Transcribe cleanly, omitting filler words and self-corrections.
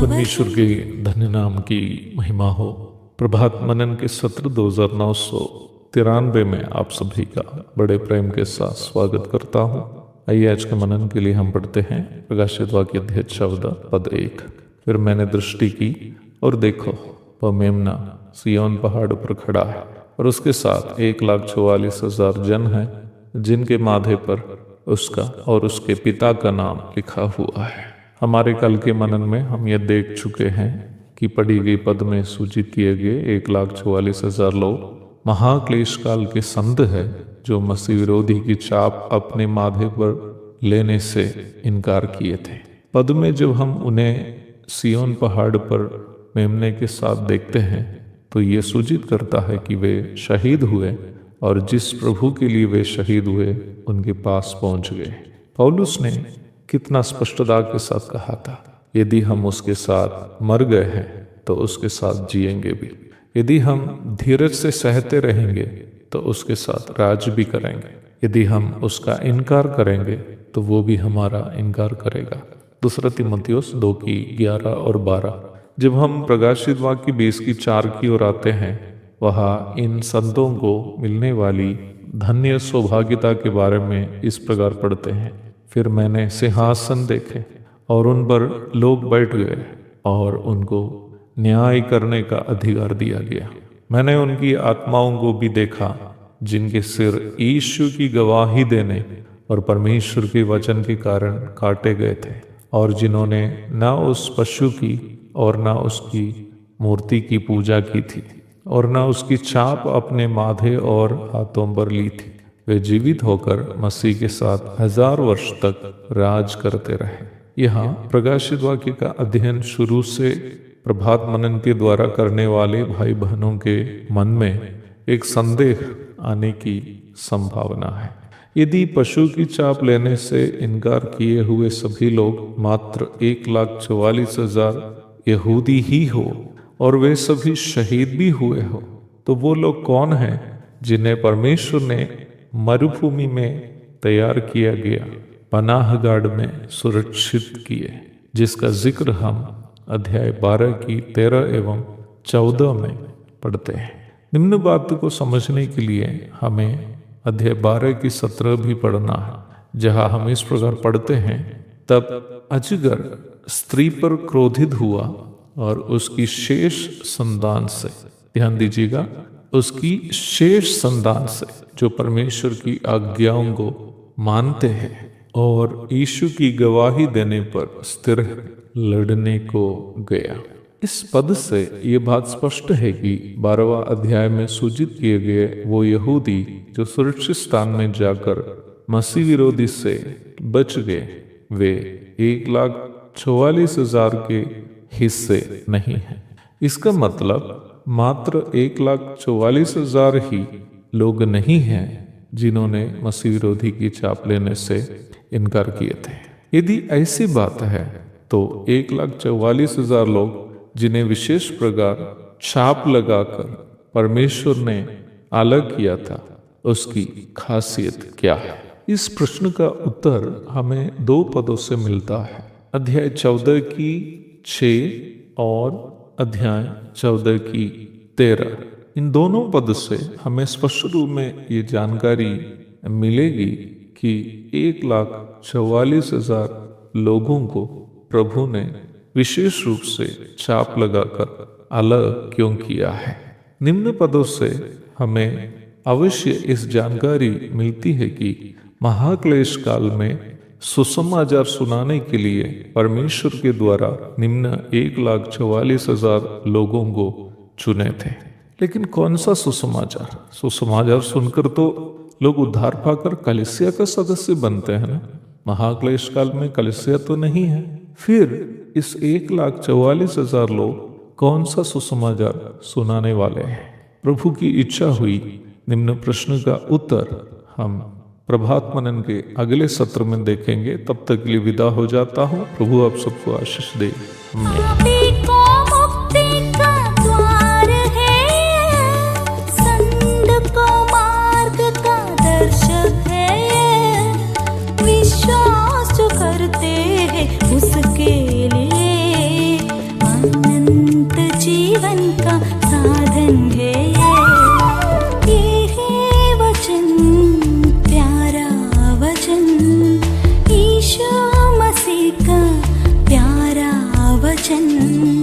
परमेश्वर के धन्य नाम की महिमा हो। प्रभात मनन के सत्र 2993 में आप सभी का बड़े प्रेम के साथ स्वागत करता हूँ। आइए आज के मनन के लिए हम पढ़ते हैं प्रकाशित वाक्य अध्याय 14 पद 1। फिर मैंने दृष्टि की और देखो, वह मेमना सिय्योन पहाड़ पर खड़ा है और उसके साथ 1,44,000 जन हैं, जिनके माथे पर उसका और उसके पिता का नाम लिखा हुआ है। हमारे कल के मनन में हम यह देख चुके हैं कि पढ़ी गई पद में सूचित किए गए 1,44,000 लोग महाक्लेश काल के संत है, जो मसीह विरोधी की चाप अपने माथे पर लेने से इनकार किए थे। पद में जब हम उन्हें सिय्योन पहाड़ पर मेमने के साथ देखते हैं तो ये सूचित करता है कि वे शहीद हुए और जिस प्रभु के लिए वे शहीद हुए उनके पास पहुंच गए। पौलुस ने कितना स्पष्टता के साथ कहा था, यदि हम उसके साथ मर गए हैं तो उसके साथ जिएंगे भी, यदि हम धीरज से सहते रहेंगे तो उसके साथ राज भी करेंगे, यदि हम उसका इनकार करेंगे तो वो भी हमारा इनकार करेगा। दूसरा तीमुथियुस 2:11 और 12। जब हम प्रकाशित वाक्य 20:4 की ओर आते हैं, वहाँ इन संतों को मिलने वाली धन्य सौभाग्यता के बारे में इस प्रकार पढ़ते हैं। फिर मैंने सिंहासन देखे और उन पर लोग बैठ गए और उनको न्याय करने का अधिकार दिया गया। मैंने उनकी आत्माओं को भी देखा, जिनके सिर यीशु की गवाही देने और परमेश्वर के वचन के कारण काटे गए थे, और जिन्होंने न उस पशु की और न उसकी मूर्ति की पूजा की थी और न उसकी छाप अपने माथे और हाथों पर ली थी। वे जीवित होकर मसीह के साथ 1000 वर्ष तक राज करते रहे। यहाँ प्रकाशित वाक्य का अध्ययन शुरू से प्रभात मनन के द्वारा करने वाले भाई बहनों के मन में एक संदेह आने की संभावना है। यदि पशु की छाप लेने से इनकार किए हुए सभी लोग मात्र 1,44,000 यहूदी ही हो और वे सभी शहीद भी हुए हो, तो वो लोग कौन हैं जिन्हें परमेश्वर ने मरुभूमि में तैयार किया गया पनाहगाड़ में सुरक्षित किए, जिसका जिक्र हम अध्याय 12 की 13 एवं 14 में पढ़ते हैं। निम्न बात को समझने के लिए हमें अध्याय 12 की 17 भी पढ़ना है, जहाँ हम इस प्रकार पढ़ते हैं, तब अजगर स्त्री पर क्रोधित हुआ और उसकी शेष संतान से, ध्यान दीजिएगा, उसकी शेष संतान से जो परमेश्वर की आज्ञाओं को मानते हैं और यीशु की गवाही देने पर स्थिर लड़ने को गया। इस पद से ये बात स्पष्ट है कि 12वां अध्याय में सूचित किए गए वो यहूदी जो सुरक्षित स्थान में जाकर मसीह विरोधी से बच गए, वे 1,44,000 के हिस्से नहीं हैं। इसका मतलब मात्र 1,44,000 ही लोग नहीं हैं जिन्होंने मसीह विरोधी की छाप लेने से इनकार किए थे। यदि ऐसी बात है तो 1,44,000 लोग जिन्हें विशेष प्रकार छाप लगाकर परमेश्वर ने अलग किया था, उसकी खासियत क्या है? इस प्रश्न का उत्तर हमें 2 पदों से मिलता है। अध्याय 14 की 6 और अध्याय 14 की 13। इन दोनों पद से हमें स्पष्ट रूप में ये जानकारी मिलेगी कि 1,44,000 लोगों को प्रभु ने विशेष रूप से छाप लगाकर अलग क्यों किया है। निम्न पदों से हमें अवश्य इस जानकारी मिलती है कि महाक्लेश काल में सुसमाचार सुनाने के लिए परमेश्वर के द्वारा निम्न 1,44,000 लोगों को चुने थे। लेकिन कौन सा सुसमाचार? सुसमाचार सुनकर तो लोग उद्धार पाकर कलीसिया का सदस्य बनते हैं ना। महाक्लेश काल में कलीसिया तो नहीं है। फिर इस 1,44,000 लोग कौन सा सुसमाचार सुनाने वाले हैं? प्रभु की इच्छा हुई निम्न प्रश्न का उत्तर हम प्रभात मनन के अगले सत्र में देखेंगे। तब तक के लिए विदा हो जाता हूँ। प्रभु आप सबको आशीष दे। करते हैं उसके लिए अनंत जीवन का साधन है ये है वचन, प्यारा वचन, यीशु मसीह का प्यारा वचन।